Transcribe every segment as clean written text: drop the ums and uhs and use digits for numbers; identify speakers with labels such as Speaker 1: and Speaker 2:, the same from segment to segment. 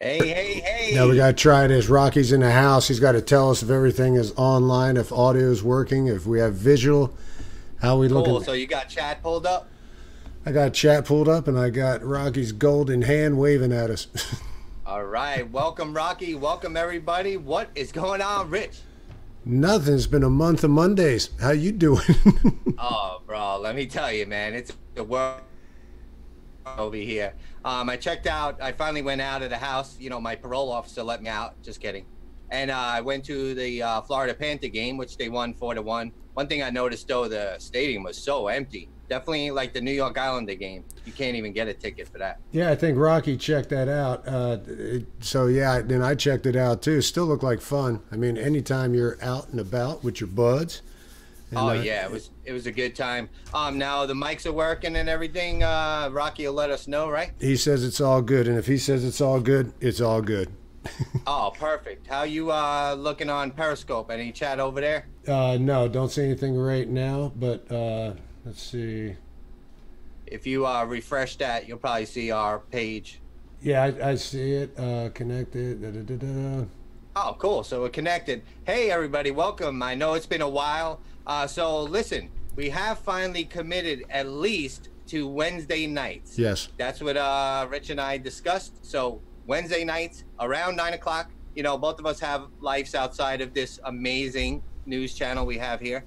Speaker 1: Hey.
Speaker 2: Now we got to try this. Rocky's in the house. He's got to tell us if everything is online, if audio is working, if we have visual. How we looking?
Speaker 1: Cool. So you got chat pulled up?
Speaker 2: I got chat pulled up, and I got Rocky's golden hand waving at us.
Speaker 1: All right. Welcome, Rocky. Welcome, everybody. What is going on, Rich?
Speaker 2: Nothing. It's been a month of Mondays. How you doing?
Speaker 1: Oh, bro. Let me tell you, man. It's the world over here. I checked out. I finally went out of the house. You know, my parole officer let me out. Just kidding. And I went to the Florida Panther game, which they won 4-1. One thing I noticed, though, the stadium was so empty. Definitely like the New York Islander game. You can't even get a ticket for that.
Speaker 2: Yeah, I think Rocky checked that out. So, yeah, then I checked it out, too. Still looked like fun. I mean, anytime you're out and about with your buds.
Speaker 1: And, yeah, it was a good time. Now the mics are working and everything. Rocky will let us know, right?
Speaker 2: He says it's all good, and if he says it's all good, it's all good.
Speaker 1: Oh, perfect. How you looking on Periscope? Any chat over there?
Speaker 2: No, don't say anything right now, but let's see.
Speaker 1: If you refresh that, you'll probably see our page.
Speaker 2: Yeah, I see it. Connected.
Speaker 1: Oh, cool. So we're connected. Hey, everybody. Welcome. I know it's been a while. So listen, we have finally committed at least to Wednesday nights.
Speaker 2: Yes.
Speaker 1: That's what Rich and I discussed. So Wednesday nights around 9 o'clock. You know, both of us have lives outside of this amazing news channel we have here.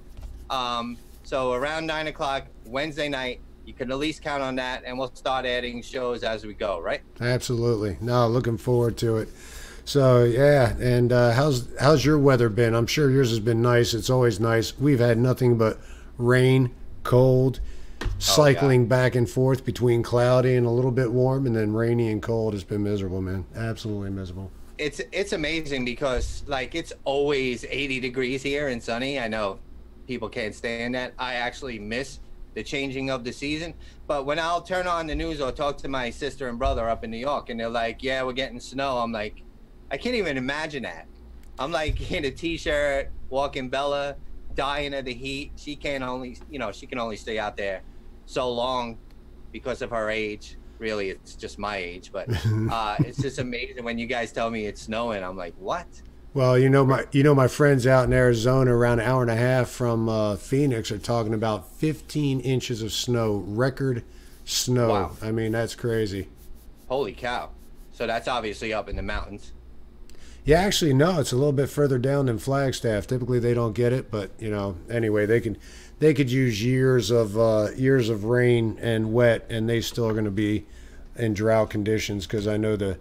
Speaker 1: So around 9 o'clock Wednesday night, you can at least count on that, and we'll start adding shows as we go, right?
Speaker 2: Absolutely. No, looking forward to it. So yeah, and how's your weather been? I'm sure yours has been nice. It's always nice. We've had nothing but rain, cold, cycling back and forth between cloudy and a little bit warm, and then rainy and cold. It's been miserable, man. Absolutely miserable.
Speaker 1: It's amazing because like it's always 80 degrees here and sunny. I know people can't stand that. I actually miss the changing of the season. But when I'll turn on the news or talk to my sister and brother up in New York, and they're like, "Yeah, we're getting snow," I'm like, I can't even imagine that. I'm like in a t-shirt, walking Bella, dying of the heat. She can only stay out there so long because of her age. Really, it's just my age, but it's just amazing when you guys tell me it's snowing. I'm like, what?
Speaker 2: Well, my friends out in Arizona, around an hour and a half from Phoenix, are talking about 15 inches of snow, record snow.
Speaker 1: Wow.
Speaker 2: I mean, that's crazy.
Speaker 1: Holy cow! So that's obviously up in the mountains.
Speaker 2: Yeah, actually, no, it's a little bit further down than Flagstaff. Typically, they don't get it, but anyway, they could use years of rain and wet, and they still are going to be in drought conditions, because I know the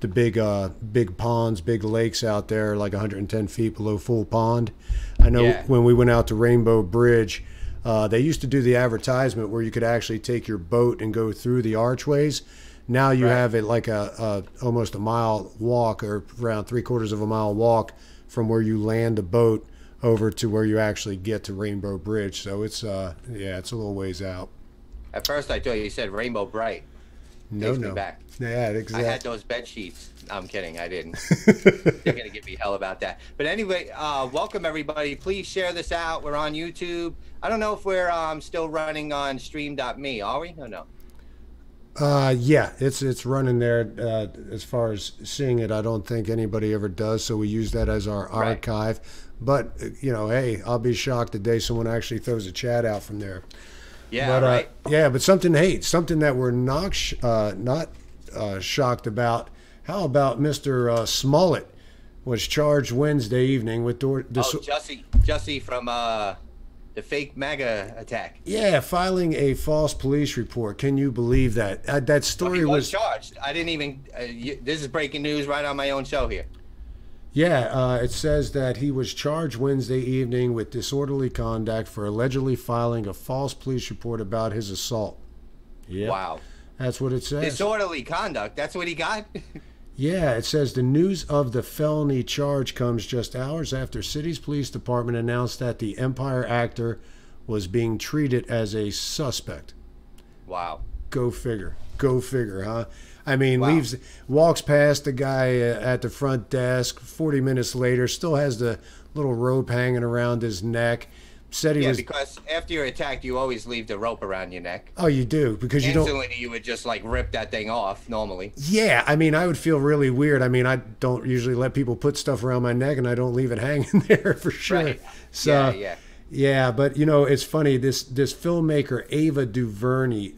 Speaker 2: big ponds, big lakes out there, like 110 feet below full pond. I know when we went out to Rainbow Bridge, they used to do the advertisement where you could actually take your boat and go through the archways. Now you have it like almost a mile walk, or around 3/4 of a mile walk from where you land the boat over to where you actually get to Rainbow Bridge. So it's it's a little ways out.
Speaker 1: At first I thought you said Rainbow Bright.
Speaker 2: No.
Speaker 1: Back.
Speaker 2: Yeah, exactly.
Speaker 1: I had those bed sheets. I'm kidding. I didn't. They're going to give me hell about that. But anyway, welcome everybody. Please share this out. We're on YouTube. I don't know if we're still running on stream.me. Are we? No.
Speaker 2: Yeah, it's running there. As far as seeing it, I don't think anybody ever does, so we use that as our archive. But hey, I'll be shocked the day someone actually throws a chat out from there.
Speaker 1: Yeah, right.
Speaker 2: Yeah, but something that we're not shocked about. How about Mr. Smollett was charged Wednesday evening with
Speaker 1: Jussie from the fake MAGA attack.
Speaker 2: Yeah, filing a false police report. Can you believe that? That
Speaker 1: Well, he
Speaker 2: story
Speaker 1: was
Speaker 2: was.
Speaker 1: charged. I didn't even. This is breaking news right on my own show here.
Speaker 2: Yeah, it says that he was charged Wednesday evening with disorderly conduct for allegedly filing a false police report about his assault. Yeah,
Speaker 1: Wow.
Speaker 2: that's what it says.
Speaker 1: Disorderly conduct. That's what he got.
Speaker 2: Yeah, it says the news of the felony charge comes just hours after City's police department announced that the Empire actor was being treated as a suspect.
Speaker 1: Wow.
Speaker 2: Go figure. Go figure, huh? I mean,
Speaker 1: Wow.
Speaker 2: walks past the guy at the front desk. 40 minutes later, still has the little rope hanging around his neck. Said he
Speaker 1: Yeah,
Speaker 2: was.
Speaker 1: because after you're attacked, you always leave the rope around your neck.
Speaker 2: Oh, you do because you don't.
Speaker 1: Instantly, you would just like rip that thing off normally.
Speaker 2: Yeah, I mean, I would feel really weird. I mean, I don't usually let people put stuff around my neck, and I don't leave it hanging there for sure.
Speaker 1: Right.
Speaker 2: So,
Speaker 1: Yeah.
Speaker 2: but it's funny. This filmmaker Ava DuVernay,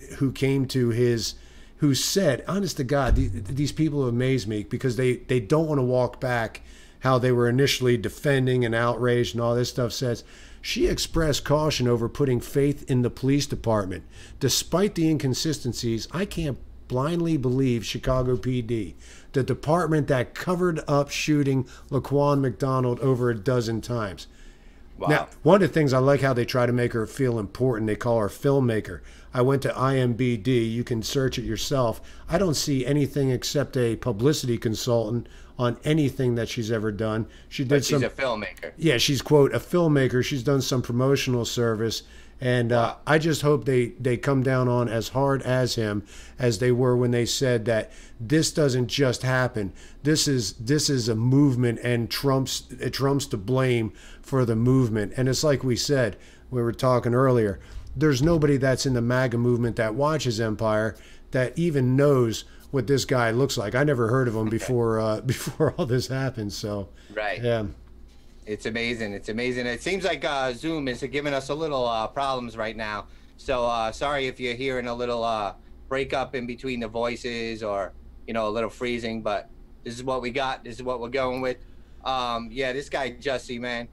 Speaker 2: who said, honest to God, these people amaze me because they don't want to walk back how they were initially defending and outraged and all this stuff. Says she expressed caution over putting faith in the police department. Despite the inconsistencies, I can't blindly believe Chicago PD, the department that covered up shooting Laquan McDonald over a dozen times.
Speaker 1: Wow.
Speaker 2: Now, one of the things I like how they try to make her feel important. They call her filmmaker. I went to IMBD. You can search it yourself. I don't see anything except a publicity consultant on anything that she's ever done. She did
Speaker 1: But
Speaker 2: some.
Speaker 1: she's a filmmaker.
Speaker 2: Yeah, she's quote a filmmaker. She's done some promotional service, and
Speaker 1: Wow.
Speaker 2: I just hope they come down on as hard as him as they were when they said that this doesn't just happen. This is a movement, and Trump's to blame for the movement. And it's like we said, we were talking earlier. There's nobody that's in the MAGA movement that watches Empire that even knows what this guy looks like. I never heard of him before before all this happened. So
Speaker 1: Right.
Speaker 2: yeah.
Speaker 1: It's amazing. It's amazing. It seems like Zoom is giving us a little problems right now. So sorry if you're hearing a little breakup in between the voices or, a little freezing, but this is what we got. This is what we're going with. Yeah, this guy, Jussie, man.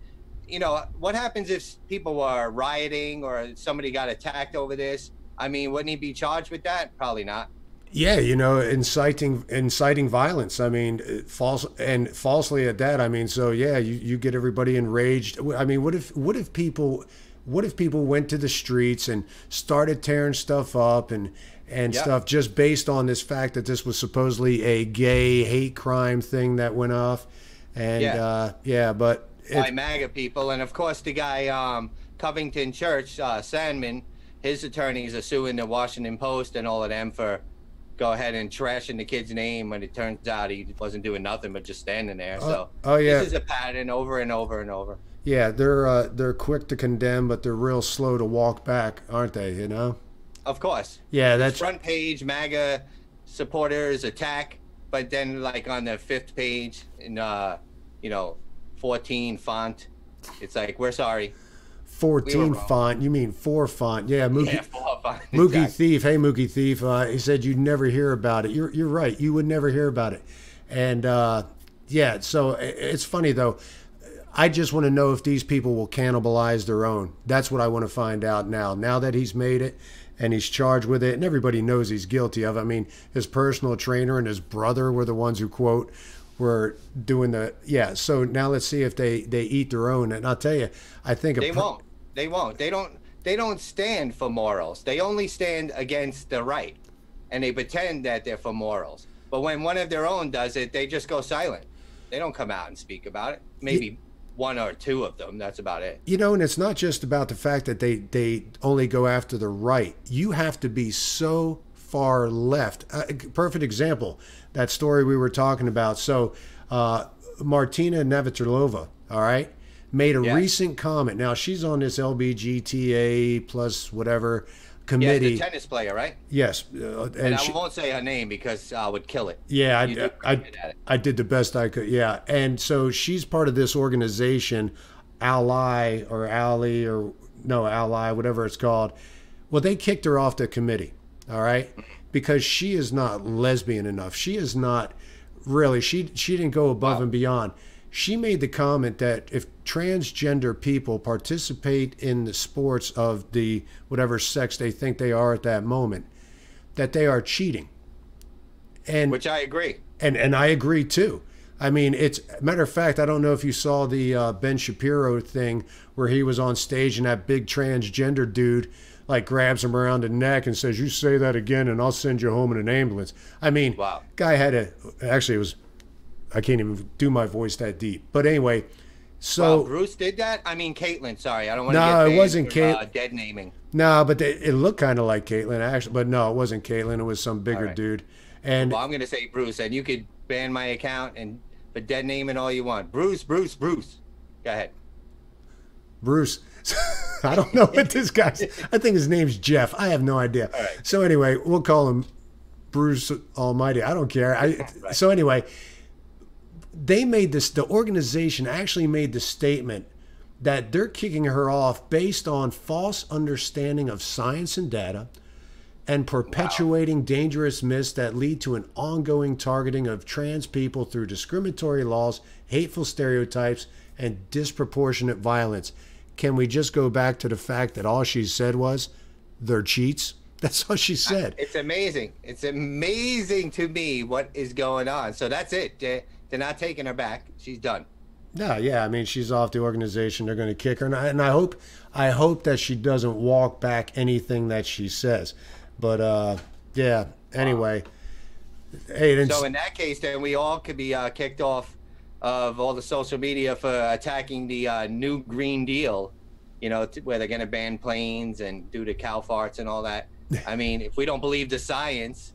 Speaker 1: What happens if people were rioting or somebody got attacked over this? I mean, wouldn't he be charged with that? Probably not.
Speaker 2: Yeah, inciting violence. I mean, falsely at that. I mean, so yeah, you get everybody enraged. I mean, what if people went to the streets and started tearing stuff up and
Speaker 1: Yep.
Speaker 2: stuff just based on this fact that this was supposedly a gay hate crime thing that went off, and but
Speaker 1: By MAGA people, and of course the guy Covington Church, Sandman, his attorneys are suing the Washington Post and all of them for go ahead and trashing the kid's name when it turns out he wasn't doing nothing but just standing there. So
Speaker 2: yeah.
Speaker 1: This is a pattern over and over and over.
Speaker 2: Yeah, they're quick to condemn, but they're real slow to walk back, aren't they?
Speaker 1: Of course.
Speaker 2: Yeah, that's
Speaker 1: Front page MAGA supporters attack, but then like on the 5th page in 14 font, it's like we're sorry.
Speaker 2: 14 font. You mean 4 font? Yeah, Mookie.
Speaker 1: Yeah, 4 font.
Speaker 2: Mookie
Speaker 1: Exactly.
Speaker 2: Thief. Hey, Mookie Thief. He said you'd never hear about it. You're right. You would never hear about it. And yeah, so it's funny though. I just want to know if these people will cannibalize their own. That's what I want to find out now. Now that he's made it and he's charged with it, and everybody knows he's guilty of it. I mean, his personal trainer and his brother were the ones who quote were doing the So now let's see if they eat their own. And I'll tell you, I think
Speaker 1: They won't. They won't. They don't stand for morals. They only stand against the right, and they pretend that they're for morals. But when one of their own does it, they just go silent. They don't come out and speak about it. Maybe one or two of them. That's about it.
Speaker 2: And it's not just about the fact that they only go after the right. You have to be so far left. Perfect example, that story we were talking about. So Martina Navratilova, all right, made a recent comment. Now she's on this LBGTA plus whatever committee.
Speaker 1: Yes, the tennis player, right?
Speaker 2: Yes,
Speaker 1: And I won't say her name because I would kill it.
Speaker 2: Yeah,
Speaker 1: I
Speaker 2: did the best I could. Yeah, and so she's part of this organization, Ally, whatever it's called. Well, they kicked her off the committee, all right, because she is not lesbian enough. She is not really. She didn't go above and beyond. She made the comment that if transgender people participate in the sports of the whatever sex they think they are at that moment, that they are cheating. And
Speaker 1: Which I agree.
Speaker 2: and I agree too. I mean, it's matter of fact, I don't know if you saw the Ben Shapiro thing where he was on stage and that big transgender dude like grabs him around the neck and says, "You say that again, and I'll send you home in an ambulance." I mean,
Speaker 1: Wow.
Speaker 2: guy had a actually it was I can't even do my voice that deep, but anyway. So
Speaker 1: Wow, Bruce did that? I mean, Caitlyn, sorry. I don't want to
Speaker 2: No,
Speaker 1: get
Speaker 2: it
Speaker 1: banned
Speaker 2: wasn't
Speaker 1: for,
Speaker 2: Cait-
Speaker 1: dead naming.
Speaker 2: no, but it looked kind of like Caitlyn actually, but no, it wasn't Caitlyn. It was some bigger
Speaker 1: right.
Speaker 2: dude. And
Speaker 1: Well, I'm going to say Bruce, and you could ban my account and for dead naming all you want. Bruce, Bruce, Bruce. Go ahead.
Speaker 2: Bruce. I don't know what this guy's. I think his name's Jeff. I have no idea.
Speaker 1: All right.
Speaker 2: So anyway, we'll call him Bruce Almighty. I don't care.
Speaker 1: Right.
Speaker 2: So anyway, they made this. The organization actually made the statement that they're kicking her off based on false understanding of science and data, and perpetuating dangerous myths that lead to an ongoing targeting of trans people through discriminatory laws, hateful stereotypes, and disproportionate violence. Can we just go back to the fact that all she said was, they're cheats? That's all she said.
Speaker 1: It's amazing. It's amazing to me what is going on. So that's it. They're not taking her back. She's done.
Speaker 2: No, yeah, I mean, she's off the organization. They're going to kick her. And I hope that she doesn't walk back anything that she says. But, yeah, anyway. Hey,
Speaker 1: So in that case, then we all could be kicked off of all the social media for attacking the new Green Deal, you know, where they're going to ban planes and do the cow farts and all that. I mean, if we don't believe the science,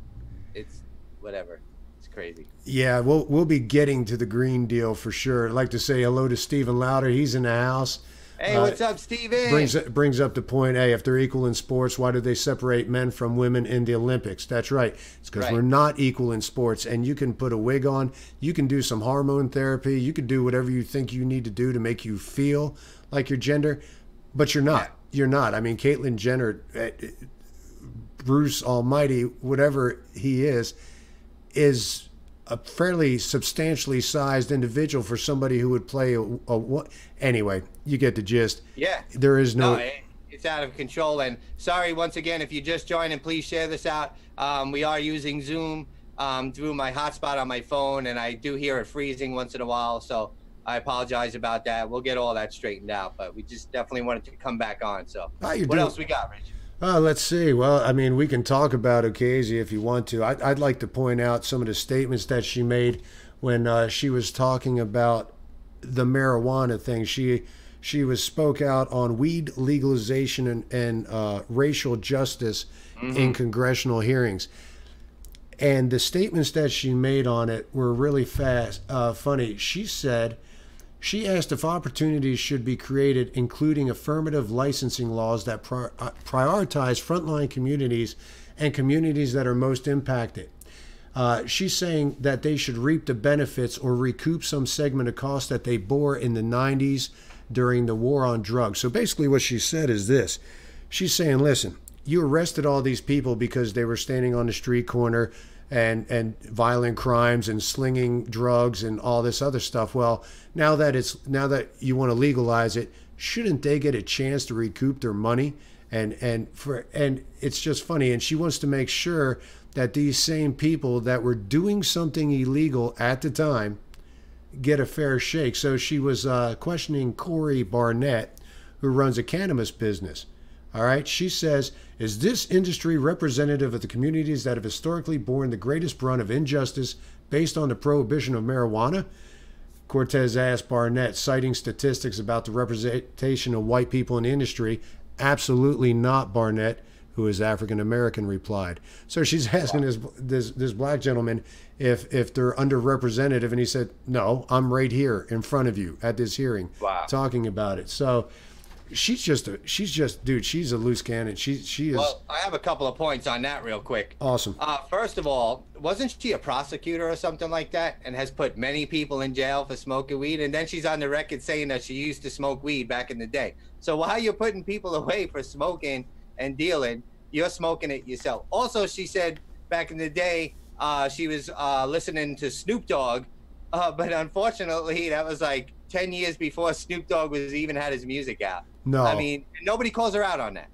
Speaker 1: it's whatever. It's crazy.
Speaker 2: Yeah, we'll be getting to the Green Deal for sure. I'd like to say hello to Stephen Lauder. He's in the house.
Speaker 1: Hey, what's up, Steven?
Speaker 2: Brings up the point, hey, if they're equal in sports, why do they separate men from women in the Olympics? That's right. It's because we're not equal in sports. And you can put a wig on. You can do some hormone therapy. You can do whatever you think you need to do to make you feel like your gender. But you're not. Yeah. You're not. I mean, Caitlyn Jenner, Bruce Almighty, whatever he is a fairly substantially sized individual for somebody who would play anyway, you get the gist.
Speaker 1: Yeah.
Speaker 2: There is no
Speaker 1: it's out of control. And sorry, once again, if you just joined, and please share this out. We are using Zoom through my hotspot on my phone, and I do hear it freezing once in a while. So I apologize about that. We'll get all that straightened out, but we just definitely wanted to come back on. So what else we got, Rich?
Speaker 2: Let's see. Well, I mean, we can talk about Ocasio if you want to. I'd like to point out some of the statements that she made when she was talking about the marijuana thing. She spoke out on weed legalization and racial justice in congressional hearings. And the statements that she made on it were really funny. She said, she asked if opportunities should be created, including affirmative licensing laws that prioritize frontline communities and communities that are most impacted. She's saying that they should reap the benefits or recoup some segment of costs that they bore in the 90s during the war on drugs. So basically what she said is this. She's saying, listen, you arrested all these people because they were standing on the street corner and violent crimes and slinging drugs and all this other stuff. Well, now that you want to legalize it, shouldn't they get a chance to recoup their money? And it's just funny. And she wants to make sure that these same people that were doing something illegal at the time get a fair shake. So she was questioning Corey Barnett, who runs a cannabis business. All right, she says, is this industry representative of the communities that have historically borne the greatest brunt of injustice based on the prohibition of marijuana? Cortez asked Barnett, citing statistics about the representation of white people in the industry. Absolutely not, Barnett, who is African American, replied. So she's asking this black gentleman if they're underrepresented, and he said, no, I'm right here in front of you at this hearing talking about it. So she's just dude, she's a loose cannon. She is.
Speaker 1: Well, I have a couple of points on that real quick.
Speaker 2: Awesome.
Speaker 1: First of all, wasn't she a prosecutor or something like that, and has put many people in jail for smoking weed? And then she's on the record saying that she used to smoke weed back in the day. So while you're putting people away for smoking and dealing, you're smoking it yourself. Also, she said back in the day, she was listening to Snoop Dogg But unfortunately, that was like 10 years before Snoop Dogg was even had his music out. I
Speaker 2: No,
Speaker 1: mean, nobody calls her out on that.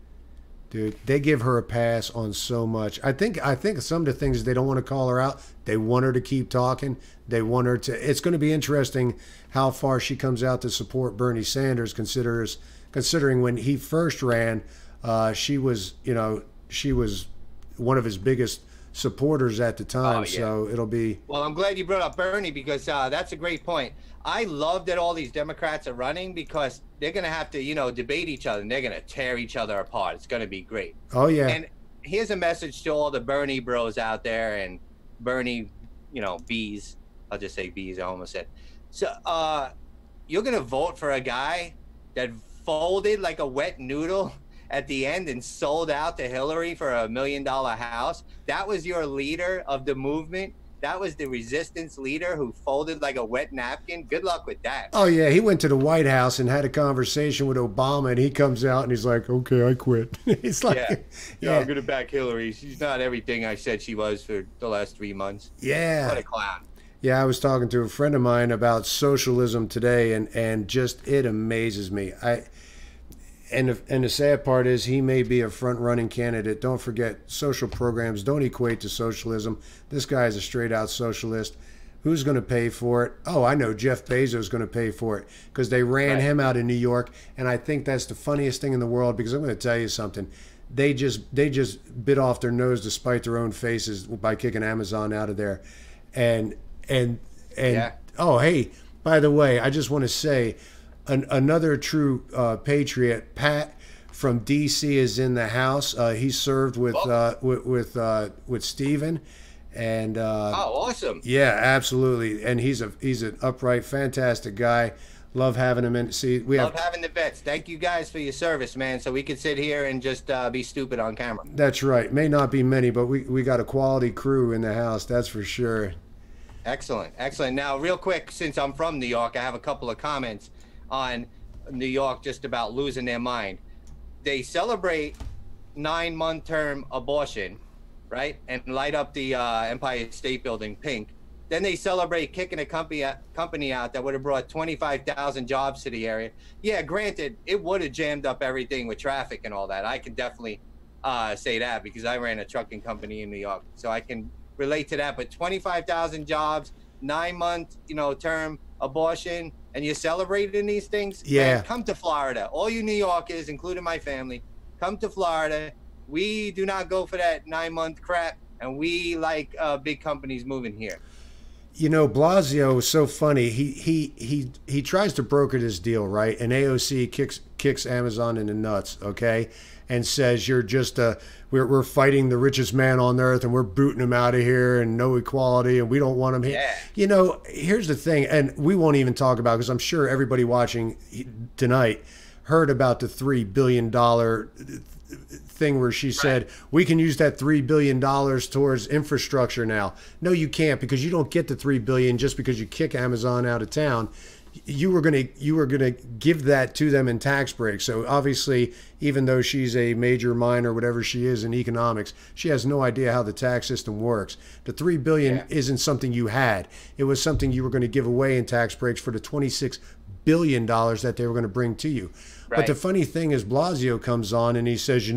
Speaker 2: dude, they give her a pass on so much. I think some of the things they don't want to call her out. They want her to keep talking. They want her to. It's going to be interesting how far she comes out to support Bernie Sanders. Considering when he first ran, she was one of his biggest supporters at the time.
Speaker 1: Oh, yeah.
Speaker 2: So it'll be.
Speaker 1: Well, I'm glad you brought up Bernie because that's a great point. I love that all these Democrats are running because they're going to have to, debate each other and they're going to tear each other apart. It's going to be great.
Speaker 2: Oh yeah.
Speaker 1: And here's a message to all the Bernie bros out there and Bernie, bees. I'll just say bees. I almost said. So you're going to vote for a guy that folded like a wet noodle at the end and sold out to Hillary for $1 million house. That was your leader of the movement. That was the resistance leader who folded like a wet napkin. Good luck with that.
Speaker 2: Oh yeah, he went to the White House and had a conversation with Obama, and he comes out and he's like, "Okay, I quit." It's like,
Speaker 1: yeah, I'm gonna back Hillary. She's not everything I said she was for the last 3 months.
Speaker 2: yeah.
Speaker 1: What a clown.
Speaker 2: Yeah, I was talking to a friend of mine about socialism today, and just it amazes me. And the sad part is he may be a front-running candidate. Don't forget, social programs don't equate to socialism. This guy is a straight-out socialist. Who's going to pay for it? Oh, I know Jeff Bezos is going to pay for it because they ran him out of New York, and I think that's the funniest thing in the world because I'm going to tell you something. They just bit off their nose to spite their own faces by kicking Amazon out of there, and
Speaker 1: Yeah.
Speaker 2: oh hey, by the way, I just want to say. Another true patriot, Pat from D.C. is in the house. He served with Stephen, and
Speaker 1: awesome.
Speaker 2: yeah, absolutely. And he's an upright, fantastic guy. Love having him in. See,
Speaker 1: Love having the vets. Thank you guys for your service, man. So we could sit here and just be stupid on camera.
Speaker 2: That's right. May not be many, but we got a quality crew in the house. That's for sure.
Speaker 1: Excellent, excellent. Now, real quick, since I'm from New York, I have a couple of comments on New York just about losing their mind. They celebrate 9-month term abortion, right? And light up the Empire State Building pink. Then they celebrate kicking a company out that would have brought 25,000 jobs to the area. Yeah, granted, it would have jammed up everything with traffic and all that. I can definitely say that because I ran a trucking company in New York. So I can relate to that. But 25,000 jobs, 9-month, term abortion, and you're celebrating these things?
Speaker 2: Yeah.
Speaker 1: Man, come to Florida. All you New Yorkers, including my family, come to Florida. We do not go for that 9-month crap, and we like big companies moving here.
Speaker 2: Blasio is so funny. He tries to broker this deal, right? And AOC kicks Amazon in the nuts, okay? And says you're just we're fighting the richest man on earth and we're booting him out of here and no equality and we don't want him here.
Speaker 1: Yeah.
Speaker 2: Here's the thing, and we won't even talk about because I'm sure everybody watching tonight heard about the $3 billion thing where she said we can use that $3 billion towards infrastructure now. No, you can't because you don't get the $3 billion just because you kick Amazon out of town. You were gonna give that to them in tax breaks. So obviously, even though she's a major minor, whatever she is in economics, she has no idea how the tax system works. The $3 billion isn't something you had. It was something you were going to give away in tax breaks for the $26 billion that they were going to bring to you.
Speaker 1: Right.
Speaker 2: But the funny thing is Blasio comes on and he says,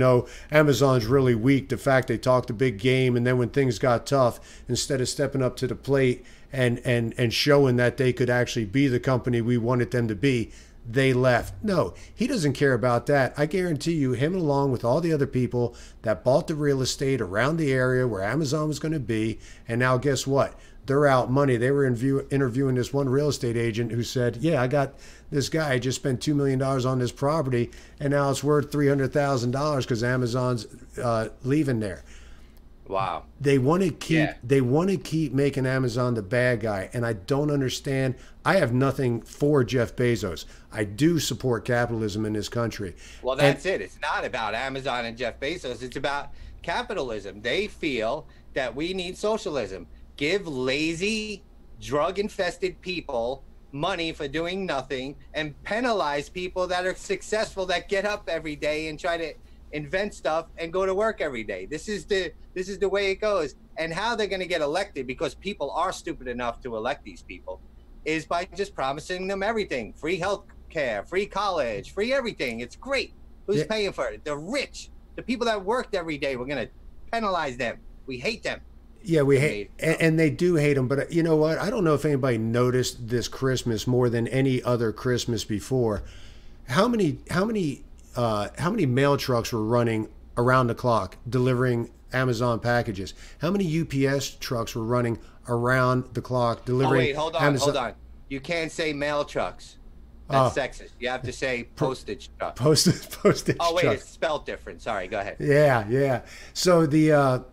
Speaker 2: Amazon's really weak. The fact they talked a big game, and then when things got tough, instead of stepping up to the plate and showing that they could actually be the company we wanted them to be, they left. No, he doesn't care about that. I guarantee you, him along with all the other people that bought the real estate around the area where Amazon was going to be, and now guess what? They're out money. They were interviewing this one real estate agent who said, yeah, I got this guy just spent $2 million on this property, and now it's worth $300,000 because Amazon's leaving there.
Speaker 1: Wow.
Speaker 2: They want to keep making Amazon the bad guy, and I don't understand. I have nothing for Jeff Bezos. I do support capitalism in this country.
Speaker 1: Well, that's it. It's not about Amazon and Jeff Bezos. It's about capitalism. They feel that we need socialism. Give lazy, drug-infested people money for doing nothing and penalize people that are successful, that get up every day and try to invent stuff and go to work every day. This is the way it goes. And how they're going to get elected, because people are stupid enough to elect these people. is by just promising them everything: free health care, free college, free everything. It's great. Who's paying for it? The rich, the people that worked every day. We're gonna penalize them. We hate them.
Speaker 2: Yeah, we hate, and they do hate them. But you know what? I don't know if anybody noticed this Christmas more than any other Christmas before. How many mail trucks were running around the clock delivering Amazon packages? How many UPS trucks were running around the clock delivering?
Speaker 1: Oh wait, hold on. You can't say mail trucks. That's sexist. You have to say postage truck.
Speaker 2: Postage.
Speaker 1: Oh wait,
Speaker 2: truck.
Speaker 1: it's spelled different. Sorry, go ahead.
Speaker 2: Yeah. So the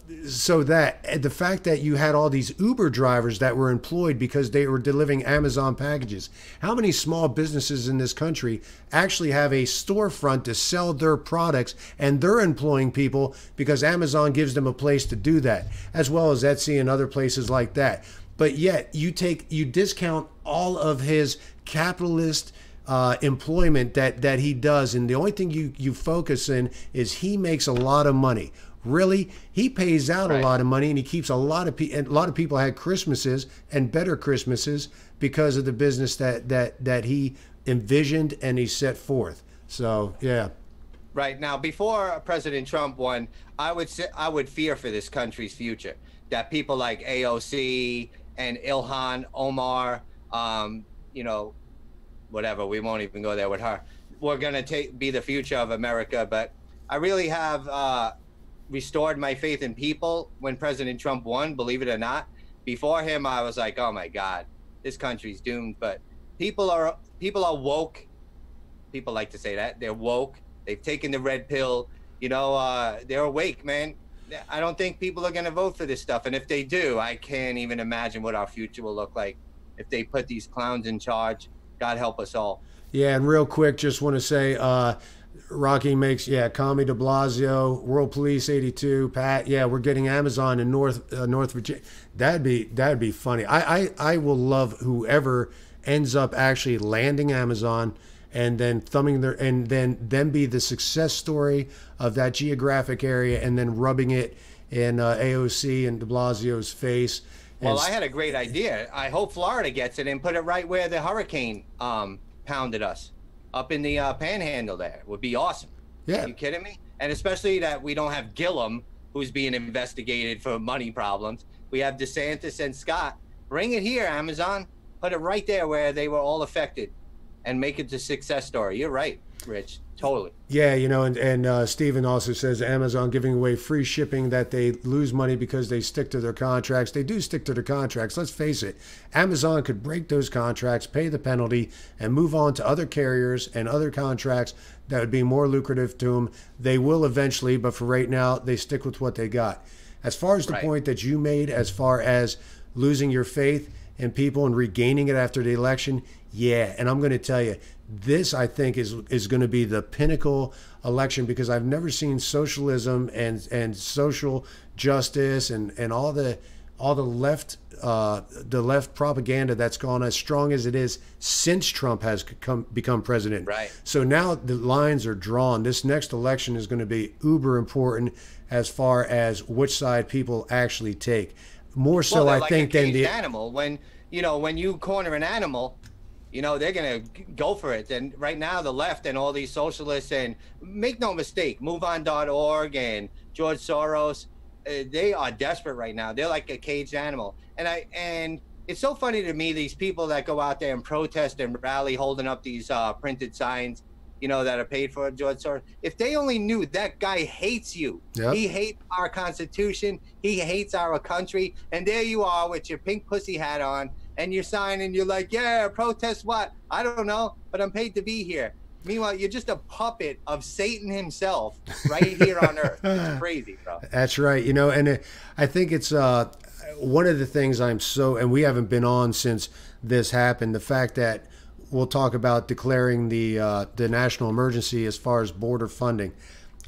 Speaker 2: fact that you had all these Uber drivers that were employed because they were delivering Amazon packages. How many small businesses in this country actually have a storefront to sell their products, and they're employing people because Amazon gives them a place to do that, as well as Etsy and other places like that. But yet you discount all of his capitalist employment that he does, and the only thing you focus in is he makes a lot of money. Really, he pays out a lot of money, and he keeps a lot of people. And a lot of people had Christmases and better Christmases because of the business that he envisioned and he set forth. So yeah.
Speaker 1: Right now, before President Trump won, I would fear for this country's future. That people like AOC and Ilhan Omar, whatever, we won't even go there with her. We're gonna be the future of America. But I really have restored my faith in people when President Trump won. Believe it or not, before him, I was like, oh my God, this country's doomed. But people are woke. People like to say that they're woke. They've taken the red pill. They're awake, man. I don't think people are going to vote for this stuff. And if they do, I can't even imagine what our future will look like if they put these clowns in charge. God help us all.
Speaker 2: Yeah, and real quick, just want to say, Rocky makes, Commie de Blasio, World Police 82, Pat, we're getting Amazon in North Virginia. That'd be funny. I will love whoever ends up actually landing Amazon and then then be the success story of that geographic area, and then rubbing it in AOC and de Blasio's face.
Speaker 1: Well, I had a great idea. I hope Florida gets it and put it right where the hurricane pounded us, up in the panhandle there. It would be awesome.
Speaker 2: Yeah.
Speaker 1: Are you kidding me? And especially that we don't have Gillum, who's being investigated for money problems. We have DeSantis and Scott. Bring it here, Amazon. Put it right there where they were all affected, and make it a success story. You're right, Rich. Totally.
Speaker 2: Yeah, and Steven also says Amazon giving away free shipping, that they lose money because they stick to their contracts. They do stick to their contracts. Let's face it. Amazon could break those contracts, pay the penalty, and move on to other carriers and other contracts that would be more lucrative to them. They will eventually, but for right now, they stick with what they got. As far as the point that you made, as far as losing your faith in people and regaining it after the election, and I'm going to tell you, this, I think, is going to be the pinnacle election, because I've never seen socialism and social justice and all the left propaganda that's gone as strong as it is since Trump has become president.
Speaker 1: Right.
Speaker 2: So now the lines are drawn. This next election is going to be uber important as far as which side people actually take. More so, I think, than the
Speaker 1: animal. When you corner an animal, they're going to go for it. And right now, the left and all these socialists, and make no mistake, MoveOn.org and George Soros, they are desperate right now. They're like a caged animal. And it's so funny to me, these people that go out there and protest and rally holding up these printed signs, that are paid for George Soros. If they only knew that guy hates you. Yep. He hates our Constitution. He hates our country. And there you are with your pink pussy hat on, and you're signing, you're like, protest what? I don't know, but I'm paid to be here. Meanwhile, you're just a puppet of Satan himself right here on earth. It's crazy, bro.
Speaker 2: That's right. And I think it's one of the things and we haven't been on since this happened, the fact that we'll talk about declaring the national emergency as far as border funding.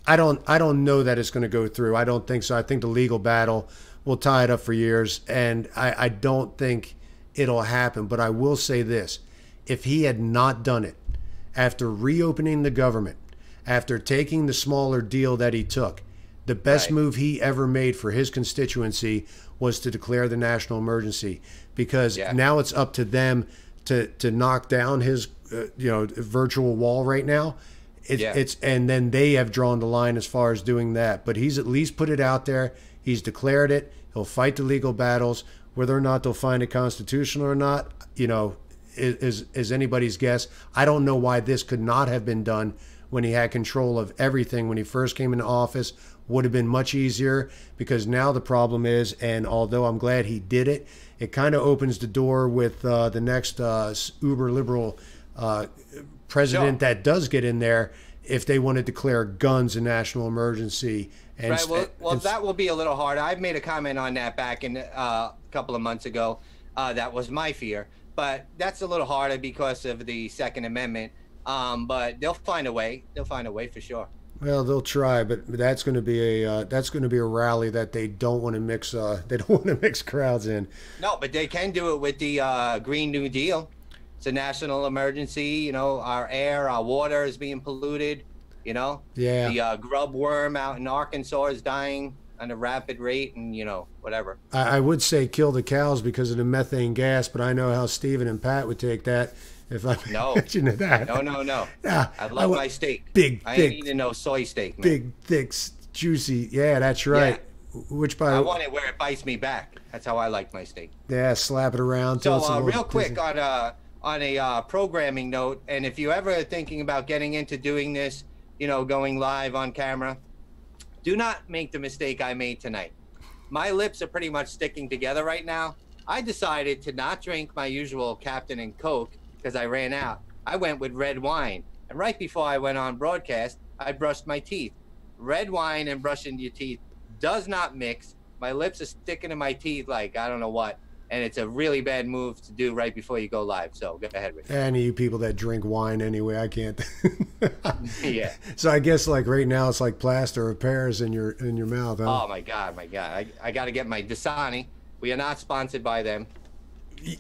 Speaker 2: I don't know that it's going to go through. I don't think so. I think the legal battle will tie it up for years, and I don't think it'll happen. But I will say this: if he had not done it, after reopening the government, after taking the smaller deal that he took, the best move he ever made for his constituency was to declare the national emergency, because now it's up to them to knock down his virtual wall right now. It's and then they have drawn the line as far as doing that. But he's at least put it out there. He's declared it. He'll fight the legal battles. Whether or not they'll find it constitutional or not, is anybody's guess. I don't know why this could not have been done when he had control of everything when he first came into office. Would have been much easier, because now the problem is, and although I'm glad he did it, it kind of opens the door with the next uber liberal president that does get in there, if they want to declare guns a national emergency. And
Speaker 1: right. Well, that will be a little hard. I've made a comment on that back in a couple of months ago. That was my fear, but that's a little harder because of the Second Amendment. But they'll find a way. They'll find a way for sure.
Speaker 2: Well, they'll try, but that's going to be a rally that they don't want to mix. They don't want to mix crowds in.
Speaker 1: No, but they can do it with the Green New Deal. It's a national emergency. Our air, our water is being polluted. Yeah. The grub worm out in Arkansas is dying at a rapid rate, and whatever.
Speaker 2: I would say kill the cows because of the methane gas, but I know how Stephen and Pat would take that. If I mention that.
Speaker 1: No.
Speaker 2: Yeah,
Speaker 1: I love my steak. I ain't eating no soy steak, man.
Speaker 2: Big, thick, juicy. Yeah, that's right. Yeah.
Speaker 1: I want it where it bites me back. That's how I like my steak.
Speaker 2: Yeah, slap it around.
Speaker 1: So real quick on a programming note, and if you ever are thinking about getting into doing this, going live on camera, do not make the mistake I made tonight. My lips are pretty much sticking together right now. I decided to not drink my usual Captain and Coke because I ran out. I went with red wine. And right before I went on broadcast, I brushed my teeth. Red wine and brushing your teeth does not mix. My lips are sticking to my teeth like I don't know what. And it's a really bad move to do right before you go live. So go ahead, Rich.
Speaker 2: Any of you people that drink wine anyway, I can't.
Speaker 1: Yeah.
Speaker 2: So I guess like right now it's like plaster of Paris in your mouth. Huh?
Speaker 1: Oh my God. I got to get my Dasani. We are not sponsored by them.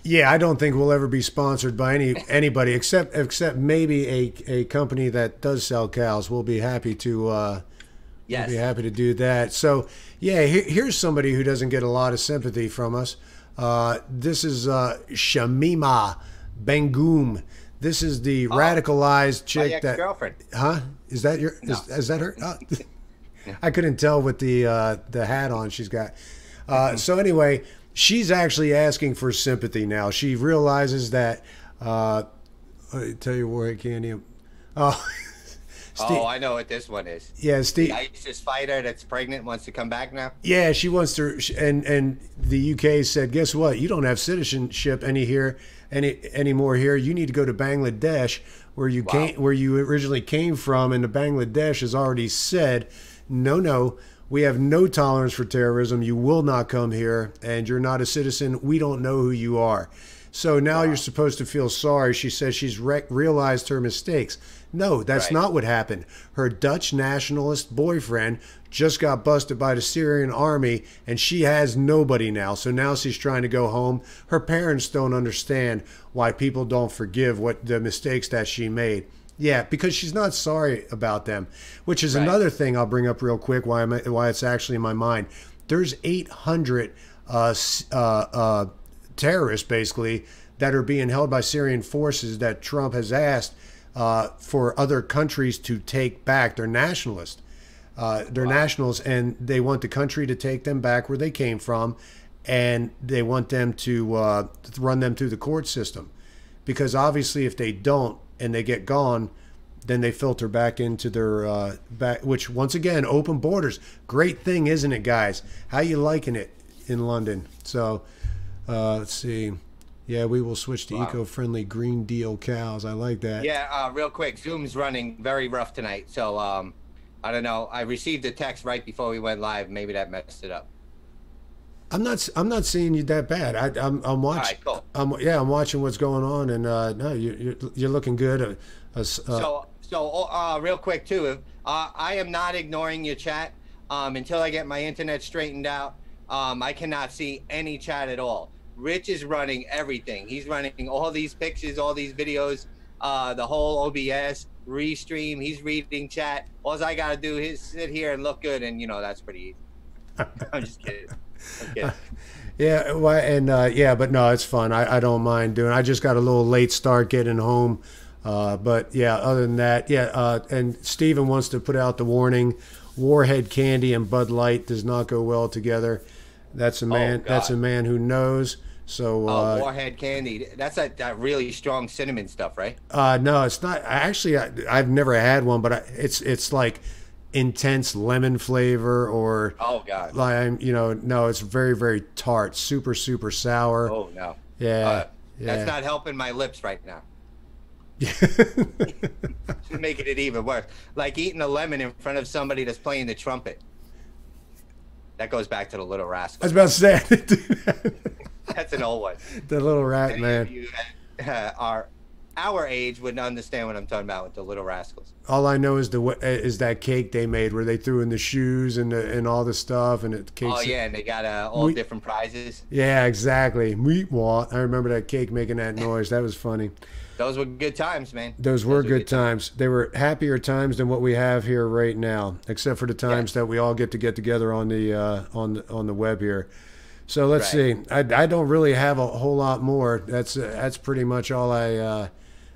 Speaker 2: Yeah, I don't think we'll ever be sponsored by anybody except maybe a company that does sell cows. We'll be happy to we'll be happy to do that. So yeah, here's somebody who doesn't get a lot of sympathy from us. This is Shamima Bangoom. This is the radicalized chick
Speaker 1: my ex-girlfriend.
Speaker 2: Huh? Is that your? No. Is that her? Oh. I couldn't tell with the hat on she's got. So anyway. She's actually asking for sympathy now. She realizes that. I tell you where I can't even. Oh,
Speaker 1: I know what this one is.
Speaker 2: Yeah, Steve.
Speaker 1: The ISIS fighter that's pregnant wants to come back now.
Speaker 2: Yeah, she wants to, and the UK said, guess what? You don't have citizenship anymore here. You need to go to Bangladesh, where you where you originally came from, and the Bangladesh has already said, no. We have no tolerance for terrorism. You will not come here, and you're not a citizen. We don't know who you are. So now you're supposed to feel sorry. She says she's realized her mistakes. No, that's not what happened. Her Dutch nationalist boyfriend just got busted by the Syrian army, and she has nobody now. So now she's trying to go home. Her parents don't understand why people don't forgive the mistakes that she made. Yeah, because she's not sorry about them, which is another thing I'll bring up real quick, why it's actually in my mind. There's 800 terrorists, basically, that are being held by Syrian forces that Trump has asked for other countries to take back. They're nationalists. They're nationals, and they want the country to take them back where they came from, and they want them to run them through the court system. Because obviously if they don't, and they get gone, then they filter back into their which once again, open borders, great thing, isn't it, guys? How you liking it in London? So let's see. Yeah, we will switch to eco-friendly Green Deal cows. I like that.
Speaker 1: Yeah, real quick, Zoom's running very rough tonight, so I don't know. I received a text right before we went live. Maybe that messed it up.
Speaker 2: I'm not seeing you that bad. I'm watching.
Speaker 1: All right, cool.
Speaker 2: I'm watching what's going on, and no, you're looking good.
Speaker 1: So real quick too, I am not ignoring your chat until I get my internet straightened out. I cannot see any chat at all. Rich is running everything. He's running all these pictures, all these videos, the whole OBS restream. He's reading chat. All I gotta do is sit here and look good, and that's pretty easy. I'm just kidding. Okay.
Speaker 2: Yeah, well, and yeah, but no, it's fun. I don't mind doing. I just got a little late start getting home, but yeah. Other than that, yeah. And Steven wants to put out the warning: Warhead candy and Bud Light does not go well together. That's a
Speaker 1: Oh
Speaker 2: man. That's a
Speaker 1: God.
Speaker 2: man who knows. So
Speaker 1: Oh, Warhead candy. That's that really strong cinnamon stuff, right?
Speaker 2: no, it's not. I've never had one, but it's like intense lemon flavor or
Speaker 1: Oh God.
Speaker 2: lime. No, it's very very tart, super super sour.
Speaker 1: Oh no.
Speaker 2: Yeah,
Speaker 1: That's
Speaker 2: yeah.
Speaker 1: not helping my lips right now. Making it even worse. Like eating a lemon in front of somebody that's playing the trumpet. That goes back to the Little
Speaker 2: I was
Speaker 1: Rascals.
Speaker 2: about to say
Speaker 1: That's an old one.
Speaker 2: the little rat
Speaker 1: Any
Speaker 2: man.
Speaker 1: of you are our age wouldn't understand what I'm talking about with the Little Rascals.
Speaker 2: All I know is that cake they made where they threw in the shoes and all the stuff and it cakes.
Speaker 1: Oh yeah, and they got all
Speaker 2: We-
Speaker 1: different prizes.
Speaker 2: Yeah, exactly. Meat what? I remember that cake making that noise. That was funny.
Speaker 1: Those were good times, man.
Speaker 2: Those were good times. They were happier times than what we have here right now, except for the times that we all get together on the on the web here. So let's see. I don't really have a whole lot more. That's pretty much all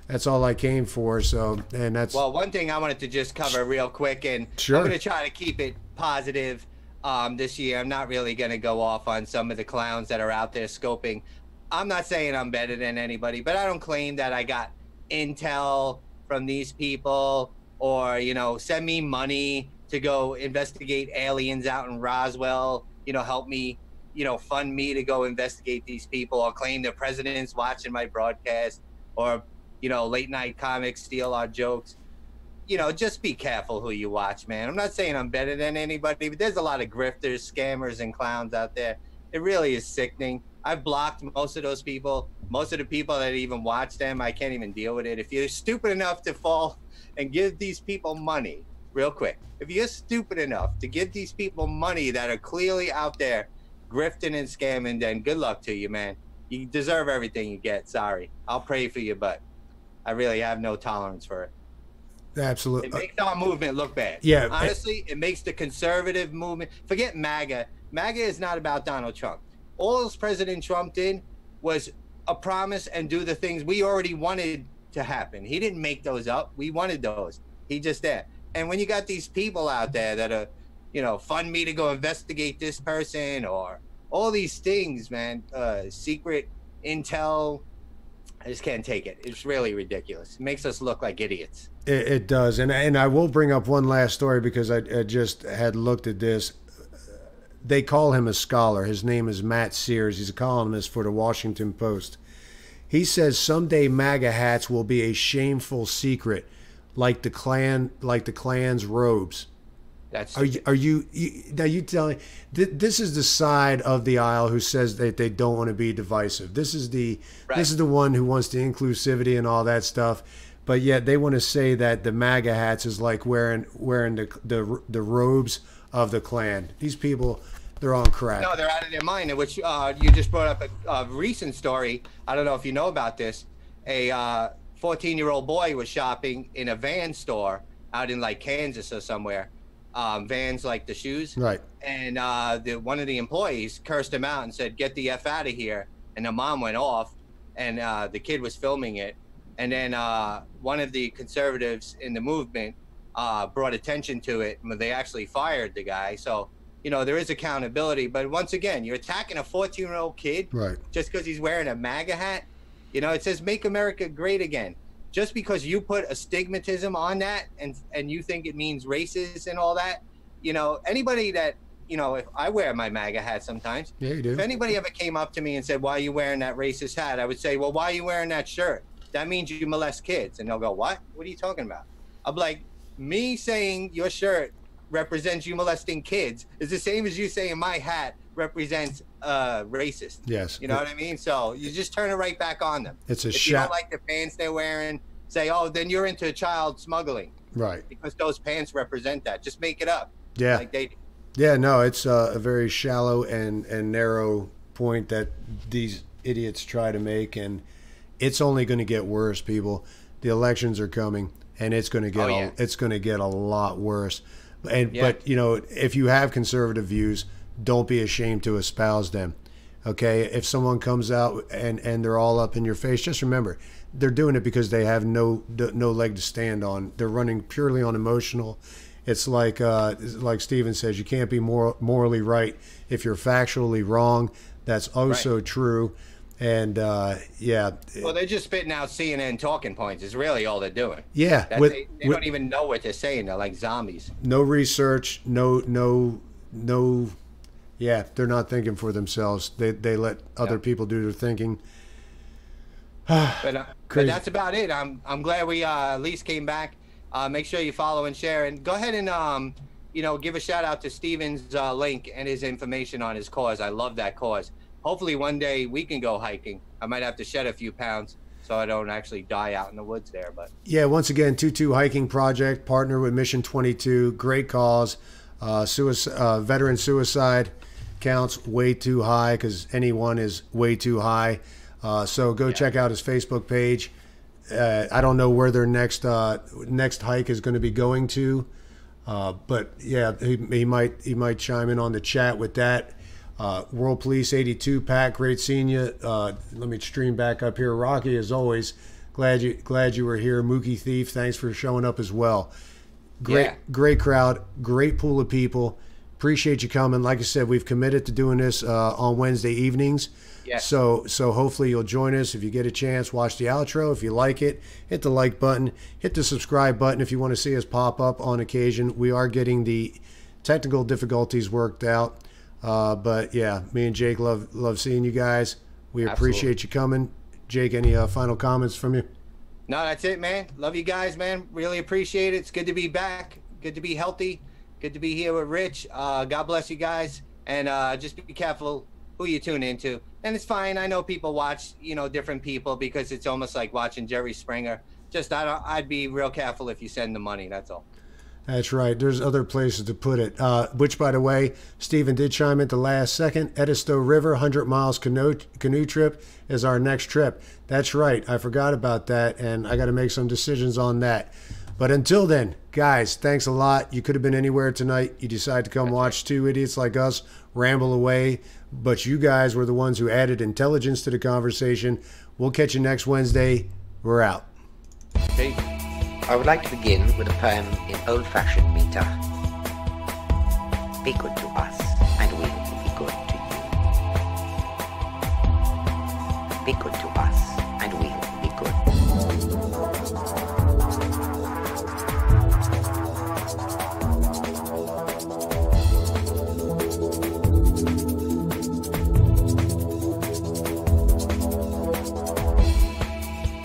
Speaker 2: that's all I came for. So and that's
Speaker 1: Well, one thing I wanted to just cover real quick, and
Speaker 2: Sure.
Speaker 1: I'm going to try to keep it positive this year. I'm not really going to go off on some of the clowns that are out there scoping. I'm not saying I'm better than anybody, but I don't claim that I got intel from these people or, send me money to go investigate aliens out in Roswell, help me, fund me to go investigate these people or claim the president's watching my broadcast or, late night comics steal our jokes. Just be careful who you watch, man. I'm not saying I'm better than anybody, but there's a lot of grifters, scammers, and clowns out there. It really is sickening. I've blocked most of those people. Most of the people that even watch them, I can't even deal with it. If you're stupid enough to fall and give these people money, real quick, if you're stupid enough to give these people money that are clearly out there grifting and scamming, then good luck to you, man. You deserve everything you get. Sorry. I'll pray for you, but I really have no tolerance for it.
Speaker 2: absolutely.
Speaker 1: It makes our movement look bad.
Speaker 2: Yeah.
Speaker 1: Honestly, it makes the conservative movement. Forget MAGA. MAGA is not about Donald Trump. All President Trump did was a promise and do the things we already wanted to happen. He didn't make those up. We wanted those. He just did. And when you got these people out there that are, fund me to go investigate this person or all these things, man, secret intel, I just can't take it. It's really ridiculous. It makes us look like idiots.
Speaker 2: It does, and I will bring up one last story because I just had looked at this. They call him a scholar. His name is Matt Sears. He's a columnist for the Washington Post. He says someday MAGA hats will be a shameful secret, like the Klan's robes.
Speaker 1: That's
Speaker 2: Are you now? You telling this is the side of the aisle who says that they don't want to be divisive. This is the one who wants the inclusivity and all that stuff, but yet they want to say that the MAGA hats is like wearing the robes of the Klan. These people, they're on crack.
Speaker 1: No, they're out of their mind. Which you just brought up a recent story. I don't know if you know about this. A 14-year-old boy was shopping in a van store out in like Kansas or somewhere. Vans like the shoes.
Speaker 2: Right.
Speaker 1: And one of the employees cursed him out and said, "Get the F out of here." And the mom went off, and the kid was filming it. And then one of the conservatives in the movement brought attention to it. They actually fired the guy. So, there is accountability. But once again, you're attacking a 14-year-old kid
Speaker 2: Right.
Speaker 1: just because he's wearing a MAGA hat. It says "Make America Great Again." Just because you put a stigmatism on that and you think it means racist and all that, anybody that, if I wear my MAGA hat sometimes,
Speaker 2: Yeah, you do.
Speaker 1: if anybody ever came up to me and said, "Why are you wearing that racist hat?" I would say, "Well, why are you wearing that shirt? That means you molest kids." And they'll go, "What? What are you talking about?" I'm like, me saying your shirt represents you molesting kids is the same as you saying my hat represents racist.
Speaker 2: Yes.
Speaker 1: You know what I mean? So you just turn it right back on them.
Speaker 2: It's a
Speaker 1: If you don't
Speaker 2: shot.
Speaker 1: like the pants they're wearing, say, "Oh, then you're into child smuggling,"
Speaker 2: Right.
Speaker 1: because those pants represent that. Just make it up.
Speaker 2: Yeah.
Speaker 1: Like they
Speaker 2: Yeah, no, it's a very shallow and narrow point that these idiots try to make, and it's only going to get worse, people. The elections are coming, and it's going to get it's going to get a lot worse. And
Speaker 1: Yeah.
Speaker 2: but if you have conservative views, don't be ashamed to espouse them. Okay, if someone comes out and they're all up in your face, just remember they're doing it because they have no leg to stand on. They're running purely on emotional. It's like Steven says, you can't be morally right if you're factually wrong. That's also
Speaker 1: Right.
Speaker 2: true. And yeah.
Speaker 1: Well, they're just spitting out CNN talking points. Is really all they're doing.
Speaker 2: Yeah,
Speaker 1: They don't even know what they're saying. They're like zombies.
Speaker 2: no research, no. Yeah, they're not thinking for themselves. They let other people do their thinking.
Speaker 1: But that's about it. I'm glad we at least came back. Make sure you follow and share, and go ahead and give a shout out to Steven's link and his information on his cause. I love that cause. Hopefully one day we can go hiking. I might have to shed a few pounds so I don't actually die out in the woods there. But
Speaker 2: yeah, once again, 22 Hiking Project, partner with Mission 22, great cause. Veteran suicide counts way too high because anyone is way too high. So go check out his Facebook page. I don't know where their next hike is going to be going to, but yeah, he might chime in on the chat with that. World Police 82, Pat, great seeing you. Let me stream back up here. Rocky, as always, glad you were here. Mookie Thief, thanks for showing up as well. Great crowd, great pool of people. Appreciate you coming. Like I said, we've committed to doing this on Wednesday evenings.
Speaker 1: Yes.
Speaker 2: So hopefully you'll join us. If you get a chance, watch the outro. If you like it, hit the like button, hit the subscribe button if you want to see us pop up on occasion. We are getting the technical difficulties worked out. But yeah, me and Jake love seeing you guys. We appreciate you coming. Jake, any final comments from you?
Speaker 1: No, that's it, man. Love you guys, man. Really appreciate it. It's good to be back. Good to be healthy. Good to be here with Rich. God bless you guys. And just be careful who you tune into. And it's fine. I know people watch, different people because it's almost like watching Jerry Springer. Just I'd be real careful if you send the money. That's all.
Speaker 2: That's right. There's other places to put it. Which, by the way, Steven did chime in the last second. Edisto River, 100 miles canoe trip is our next trip. That's right. I forgot about that, and I got to make some decisions on that. But until then, guys, thanks a lot. You could have been anywhere tonight. You decided to come watch two idiots like us ramble away. But you guys were the ones who added intelligence to the conversation. We'll catch you next Wednesday. We're out.
Speaker 1: Peace.
Speaker 3: I would like to begin with a poem in old-fashioned meter. Be good to us, and we will be good to you. Be good to us, and we will be good.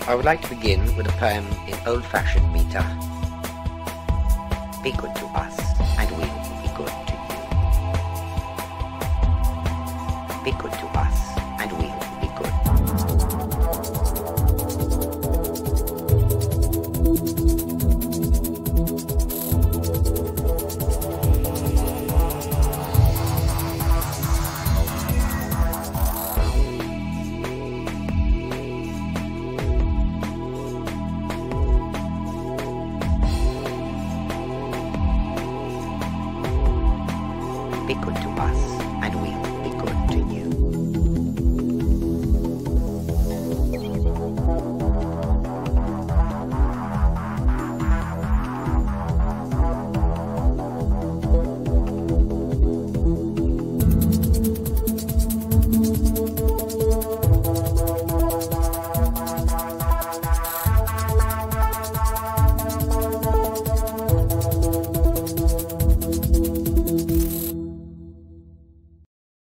Speaker 3: I would like to begin with a poem in old-fashioned meter. Be good to us, and we will be good to you. Be good to us, and we will be good. Be good to us, and we will